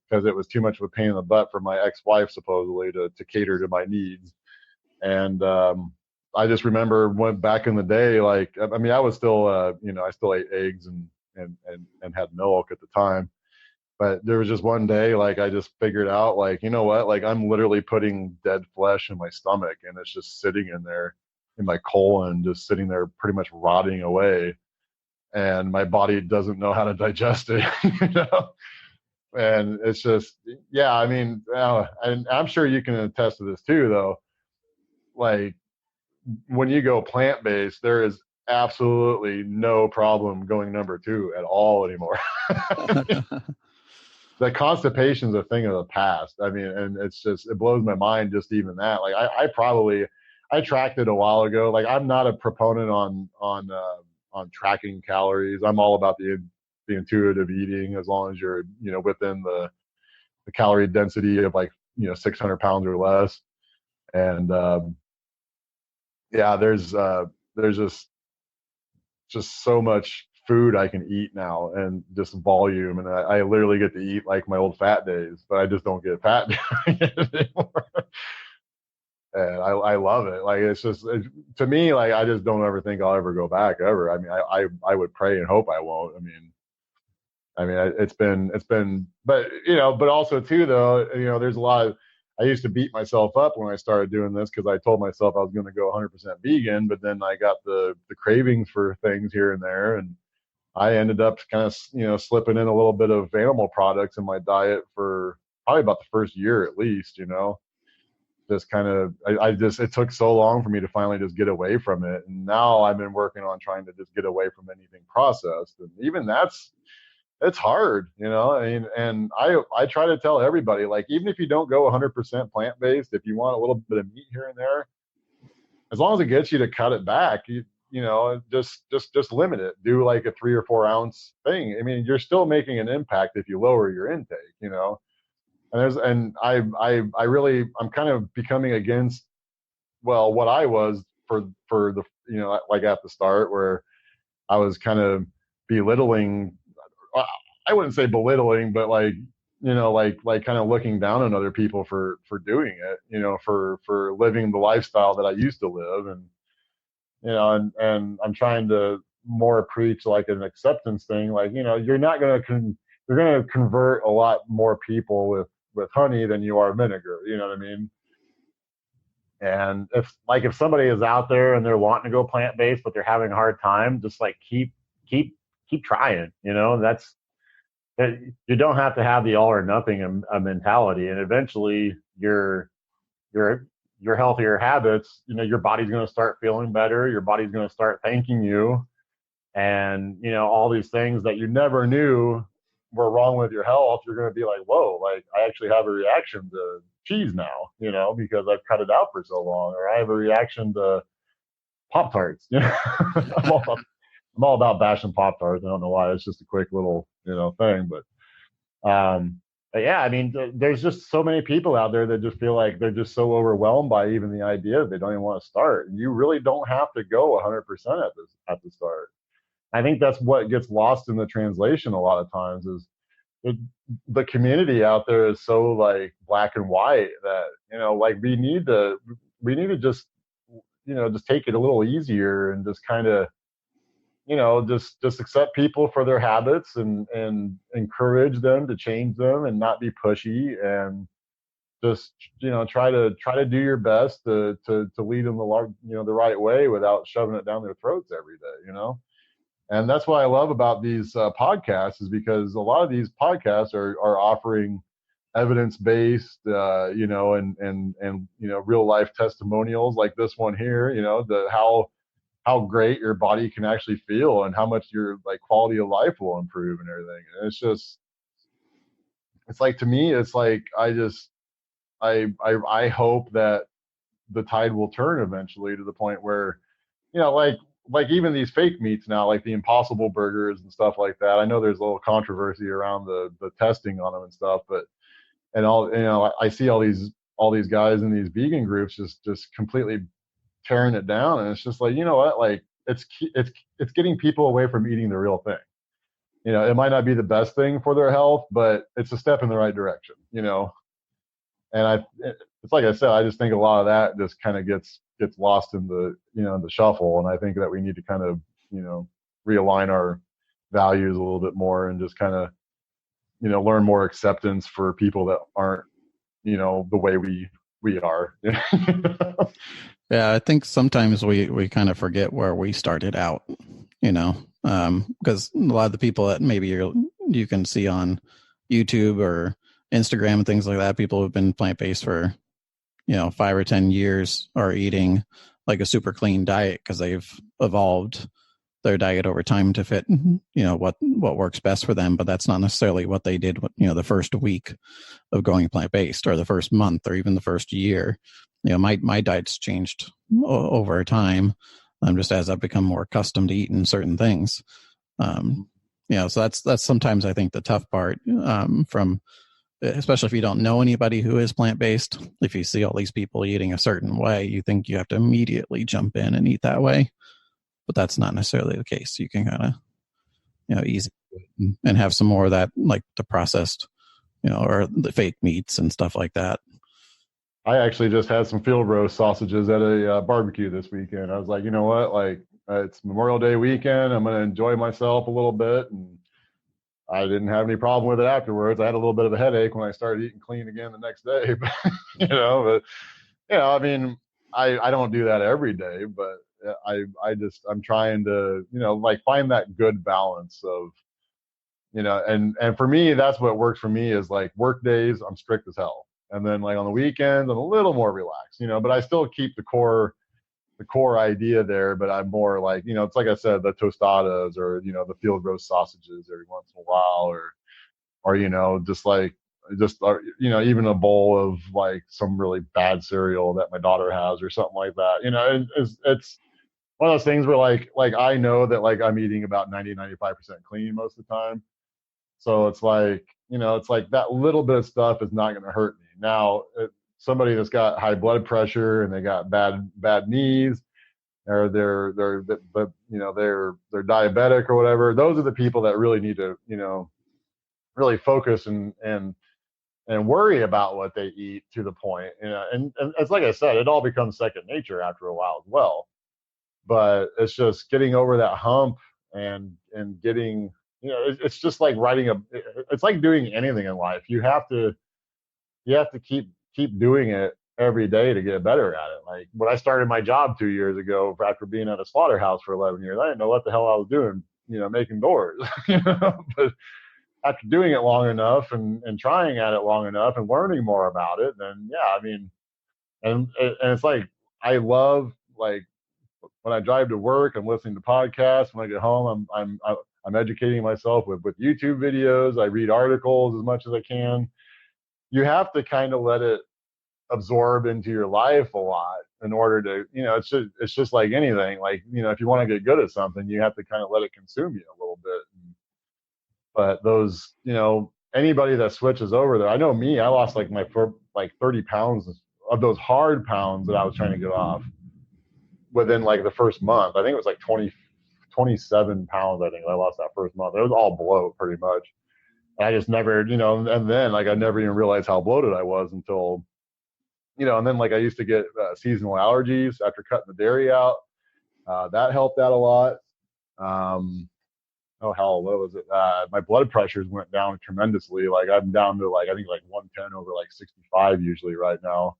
because it was too much of a pain in the butt for my ex-wife, supposedly, to cater to my needs. And I just remember went back in the day, like, I mean, I was still, I still ate eggs and had milk at the time. But there was just one day, like, I just figured out, like, you know what, like, I'm literally putting dead flesh in my stomach, and it's just sitting in there in my colon, just sitting there pretty much rotting away. And my body doesn't know how to digest it, And it's just, yeah, I mean, and I'm sure you can attest to this too, though. Like, when you go plant-based, there is absolutely no problem going number 2 at all anymore. The constipation's a thing of the past. I mean, and it's just, it blows my mind, just even that. Like, I tracked it a while ago. Like, I'm not a proponent on tracking calories. I'm all about the intuitive eating, as long as you're, within the calorie density of, like, 600 pounds or less. And yeah, there's just so much food I can eat now, and just volume, and I literally get to eat like my old fat days, but I just don't get fat anymore. And I love it. Like, it's just, to me, like, I just don't ever think I'll ever go back, ever. I mean, I would pray and hope I won't. I mean, it's been, but but also too, though, there's a lot of, I used to beat myself up when I started doing this, because I told myself I was going to go 100% vegan, but then I got the cravings for things here and there, and I ended up kind of, slipping in a little bit of animal products in my diet for probably about the first year at least, just kind of, it took so long for me to finally just get away from it. And now I've been working on trying to just get away from anything processed. And even it's hard, I mean, and I try to tell everybody, like, even if you don't go 100% plant-based, if you want a little bit of meat here and there, as long as it gets you to cut it back, just limit it. Do like a 3 or 4 ounce thing. I mean, you're still making an impact if you lower your intake, And I'm kind of becoming against, well, what I was for the, like, at the start, where I was kind of belittling. I wouldn't say belittling, but like, like kind of looking down on other people for doing it, for living the lifestyle that I used to live. And and I'm trying to more preach like an acceptance thing. Like, you're not going to you're going to convert a lot more people with honey than you are vinegar. You know what I mean? And if somebody is out there and they're wanting to go plant-based, but they're having a hard time, just like keep trying, that's, you don't have to have the all or nothing mentality. And eventually your healthier habits, your body's going to start feeling better. Your body's going to start thanking you. And, all these things that you never knew were wrong with your health, you're going to be like, whoa, like, I actually have a reaction to cheese now, because I've cut it out for so long. Or I have a reaction to Pop-Tarts. I'm all about bashing Pop-Tarts. I don't know why. It's just a quick little, thing. But yeah, I mean, there's just so many people out there that just feel like they're just so overwhelmed by even the idea that they don't even want to start. And you really don't have to go 100% at the start. I think that's what gets lost in the translation a lot of times, is the community out there is so like black and white that, like, we need to just, just take it a little easier, and just kind of, just accept people for their habits, and encourage them to change them, and not be pushy. And just, try to do your best to lead them the right way without shoving it down their throats every day. And that's what I love about these podcasts, is because a lot of these podcasts are offering evidence-based, and real life testimonials like this one here, how great your body can actually feel and how much your like quality of life will improve and everything. And it's like, to me, it's like, I hope that the tide will turn eventually to the point where, like even these fake meats now, like the Impossible burgers and stuff like that. I know there's a little controversy around the testing on them and stuff, but and all I see all these guys in these vegan groups just completely tearing it down, and it's just like, what, like it's getting people away from eating the real thing. It might not be the best thing for their health, but it's a step in the right direction. And it's like I said, I just think a lot of that just kind of gets lost in the shuffle, and I think that we need to kind of realign our values a little bit more, and just kind of learn more acceptance for people that aren't the way we are. Yeah, I think sometimes we kind of forget where we started out, because a lot of the people that maybe you can see on YouTube or Instagram and things like that, people who've been plant-based for 5 or 10 years are eating like a super clean diet because they've evolved their diet over time to fit what works best for them. But that's not necessarily what they did the first week of going plant-based, or the first month, or even the first year. My diet's changed over time, just as I've become more accustomed to eating certain things. So that's sometimes I think the tough part, from especially if you don't know anybody who is plant-based. If you see all these people eating a certain way, you think you have to immediately jump in and eat that way, but that's not necessarily the case. You can kind of easy and have some more of that, like the processed or the fake meats and stuff like that. I actually just had some field roast sausages at a barbecue this weekend. I was like, you know what, like it's Memorial Day weekend. I'm going to enjoy myself a little bit. And I didn't have any problem with it afterwards. I had a little bit of a headache when I started eating clean again the next day, but I mean, I don't do that every day, but I'm trying to, like find that good balance of, and for me, that's what works for me, is like work days, I'm strict as hell. And then like on the weekends, I'm a little more relaxed, but I still keep the core idea there, but I'm more like, it's like I said, the tostadas, or, the field roast sausages every once in a while, or, even a bowl of like some really bad cereal that my daughter has or something like that. It's one of those things where like I know that like I'm eating about 95% clean most of the time. So it's like, it's like that little bit of stuff is not going to hurt me. Now, somebody that's got high blood pressure and they got bad knees, or they're diabetic or whatever, those are the people that really need to, really focus and worry about what they eat, to the point, and it's like I said, it all becomes second nature after a while as well. But it's just getting over that hump, and getting, it's just like it's like doing anything in life. You have to keep doing it every day to get better at it. Like when I started my job 2 years ago, after being at a slaughterhouse for 11 years, I didn't know what the hell I was doing, making doors. But after doing it long enough, and trying at it long enough and learning more about it, then yeah, I mean, and it's like, I love, like, when I drive to work, I'm listening to podcasts. When I get home, I'm educating myself with YouTube videos. I read articles as much as I can. You have to kind of let it absorb into your life a lot in order to, it's just like anything. Like, if you want to get good at something, you have to kind of let it consume you a little bit. But those, anybody that switches over there, I know me, I lost like 30 pounds of those hard pounds that I was trying to get off within like the first month. I think it was like 27 pounds. I think I lost that first month. It was all bloat pretty much. And I just never, and then like I never even realized how bloated I was until, and then like I used to get seasonal allergies after cutting the dairy out. That helped out a lot. oh hell, what was it? My blood pressures went down tremendously. Like I'm down to like I think like 110 over like 65 usually right now.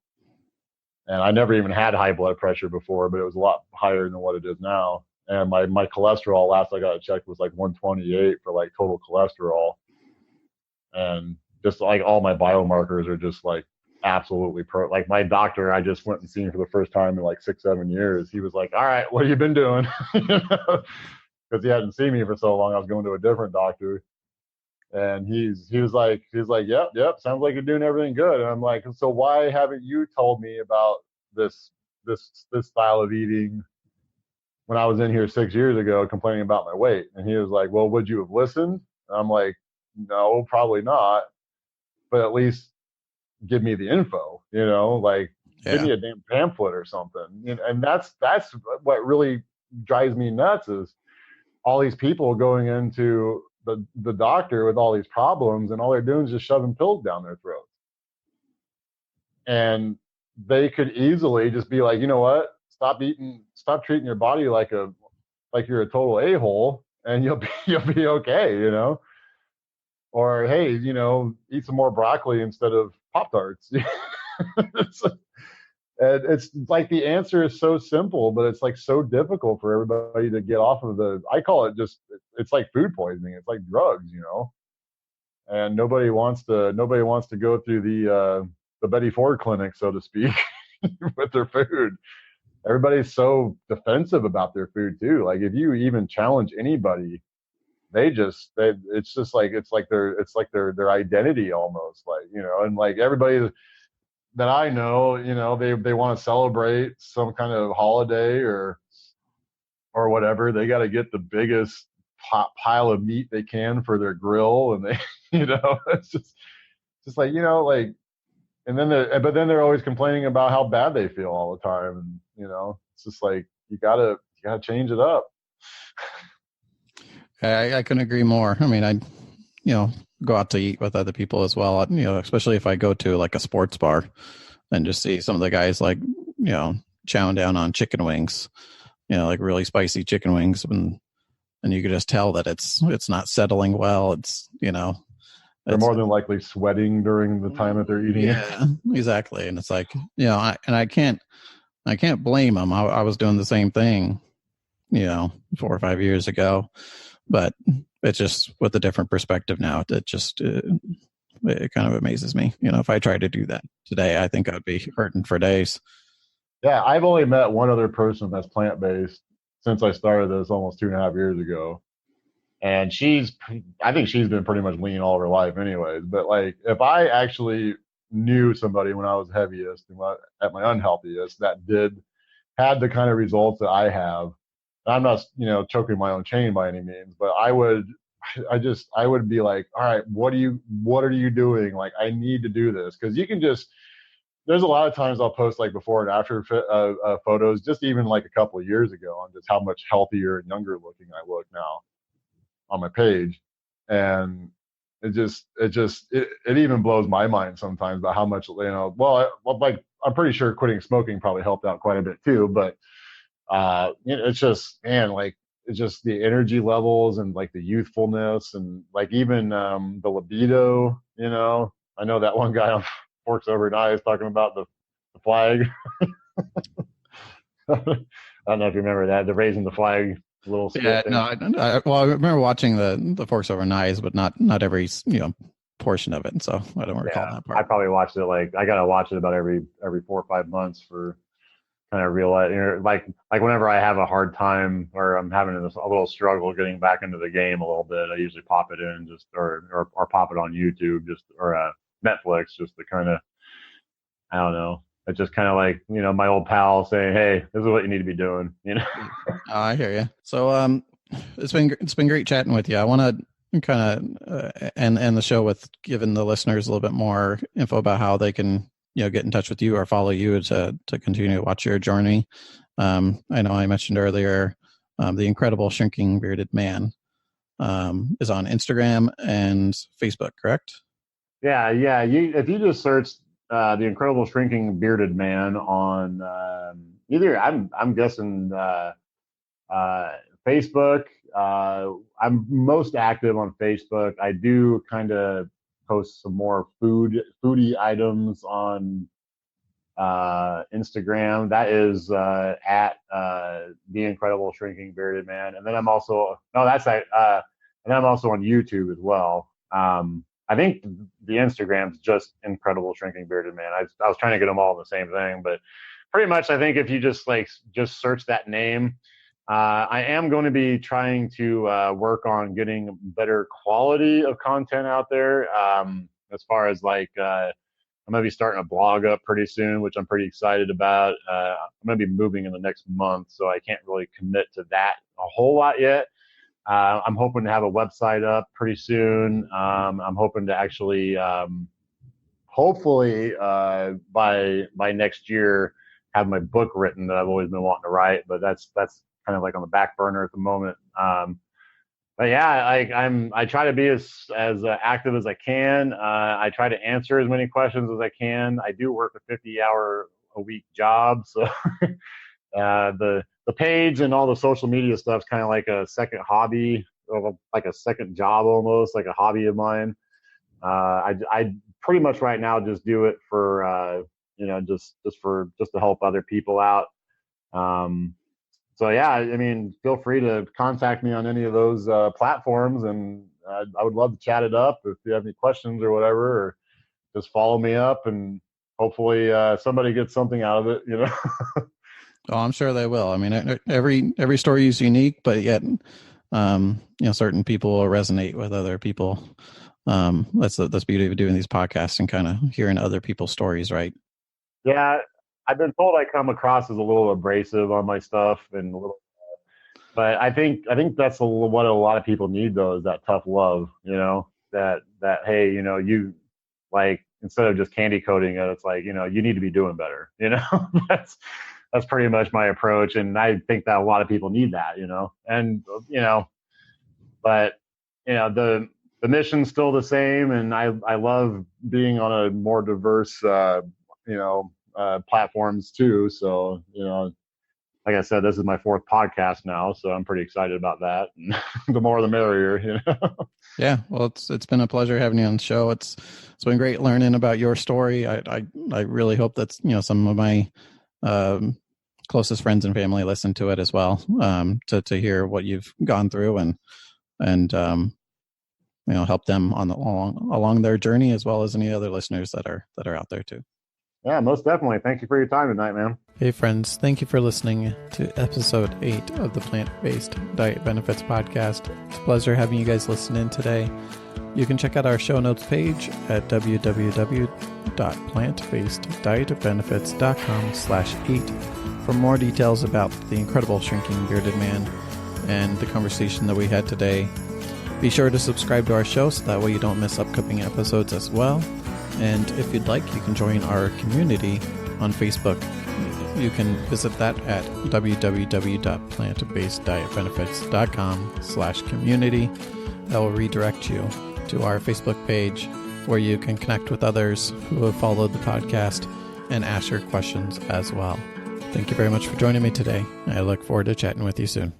And I never even had high blood pressure before, but it was a lot higher than what it is now. And my cholesterol last I got checked was like 128 for like total cholesterol. And just like all my biomarkers are just like absolutely like my doctor I just went and seen for the first time in like 6 7 years. He was like, all right, what have you been doing? Because he hadn't seen me for so long. I was going to a different doctor, and he was like yep, sounds like you're doing everything good. And I'm like, so why haven't you told me about this this style of eating when I was in here 6 years ago complaining about my weight? And he was like, well, would you have listened? And I'm like, no, probably not, but at least give me the info, like give me a damn pamphlet or something. And that's what really drives me nuts is all these people going into the doctor with all these problems, and all they're doing is just shoving pills down their throats. And they could easily just be like, you know what, stop treating your body like you're a total a-hole, and you'll be okay. Or hey, eat some more broccoli instead of Pop-Tarts. And it's like the answer is so simple, but it's like so difficult for everybody to get off of I call it just, it's like food poisoning. It's like drugs, and nobody wants to go through the Betty Ford clinic, so to speak, with their food. Everybody's so defensive about their food too. Like if you even challenge anybody, it's like their identity almost, like, and like everybody that I know, they want to celebrate some kind of holiday or whatever. They got to get the biggest pile of meat they can for their grill, and they, it's just like, like, and then but then they're always complaining about how bad they feel all the time, and it's just like you gotta change it up. I couldn't agree more. I mean, I go out to eat with other people as well, especially if I go to like a sports bar and just see some of the guys like, chowing down on chicken wings, like really spicy chicken wings. And you could just tell that it's not settling well. They're more than likely sweating during the time that they're eating. Yeah, exactly. And it's like, I can't blame them. I was doing the same thing, 4 or 5 years ago, but it's just with a different perspective now. It just, it kind of amazes me. If I tried to do that today, I think I'd be hurting for days. Yeah, I've only met one other person that's plant-based since I started this almost 2.5 years ago. And I think she's been pretty much lean all of her life anyways. But like, if I actually knew somebody when I was heaviest and at my unhealthiest that had the kind of results that I have, I'm not, choking my own chain by any means, but I would be like, all right, what are you doing? Like, I need to do this. Cause you can there's a lot of times I'll post like before and after photos, just even like a couple of years ago, on just how much healthier and younger looking I look now on my page. And it even blows my mind sometimes about how much, like I'm pretty sure quitting smoking probably helped out quite a bit too, but it's just, man, like, it's just the energy levels and like the youthfulness and like even the libido, I know that one guy on Forks Over Knives talking about the flag. I don't know if you remember that, the raising the flag little skit. Yeah, thing. No, I remember watching the Forks Over Knives, but not every portion of it, so I don't recall that part. I probably watched it, like I gotta watch it about every 4 or 5 months for kind of realize, like whenever I have a hard time or I'm having a little struggle getting back into the game a little bit, I usually pop it in or pop it on YouTube or Netflix, just to kind of, I don't know. It's just kind of like, my old pal saying, hey, this is what you need to be doing, Oh, I hear you. So it's been great chatting with you. I want to kind of end the show with giving the listeners a little bit more info about how they can get in touch with you or follow you to continue to watch your journey. I know I mentioned earlier the Incredible Shrinking Bearded Man is on Instagram and Facebook, correct? Yeah. If you just search the Incredible Shrinking Bearded Man on either, I'm guessing Facebook Facebook. I'm most active on Facebook. I do kind of post some more foodie items on Instagram. That is at the Incredible Shrinking Bearded Man. And then I'm also and then I'm also on YouTube as well. I think the Instagram's just Incredible Shrinking Bearded Man. I was trying to get them all in the same thing, but pretty much I think if you just search that name. I am going to be trying to work on getting better quality of content out there. As far as I'm going to be starting a blog up pretty soon, which I'm pretty excited about. I'm going to be moving in the next month, so I can't really commit to that a whole lot yet. I'm hoping to have a website up pretty soon. I'm hoping to actually, hopefully, by next year, have my book written that I've always been wanting to write, but that's kind of on the back burner at the moment. But yeah, I try to be as active as I can. I try to answer as many questions as I can. I do work a 50-hour-a-week job, so the page and all the social media stuff is kind of like a second hobby, or like a second job almost, like a hobby of mine. I pretty much right now just do it for just to help other people out. So yeah, I mean, feel free to contact me on any of those platforms, and I would love to chat it up if you have any questions or whatever, or just follow me up, and hopefully somebody gets something out of it. Oh, I'm sure they will. I mean, every story is unique, but yet, certain people will resonate with other people. That's the beauty of doing these podcasts and kind of hearing other people's stories, right? Yeah. I've been told I come across as a little abrasive on my stuff, but I think that's what a lot of people need, though, is that tough love. That hey, you instead of just candy coating it, it's you need to be doing better. That's pretty much my approach, and I think that a lot of people need that. But the mission's still the same, and I love being on a more diverse platforms too. So, like I said, this is my 4th podcast now, so I'm pretty excited about that. The more the merrier, Yeah. Well, it's been a pleasure having you on the show. It's been great learning about your story. I really hope that, some of my closest friends and family listen to it as well, to hear what you've gone through and help them along their journey, as well as any other listeners that are out there too. Yeah, most definitely. Thank you for your time tonight, man. Hey, friends. Thank you for listening to episode 8 of the Plant-Based Diet Benefits Podcast. It's a pleasure having you guys listen in today. You can check out our show notes page at www.plantbaseddietbenefits.com/8 for more details about the incredible Shrinking Bearded Man and the conversation that we had today. Be sure to subscribe to our show so that way you don't miss upcoming episodes as well. And if you'd like, you can join our community on Facebook. You can visit that at www.plantbaseddietbenefits.com/community. That will redirect you to our Facebook page where you can connect with others who have followed the podcast and ask your questions as well. Thank you very much for joining me today. I look forward to chatting with you soon.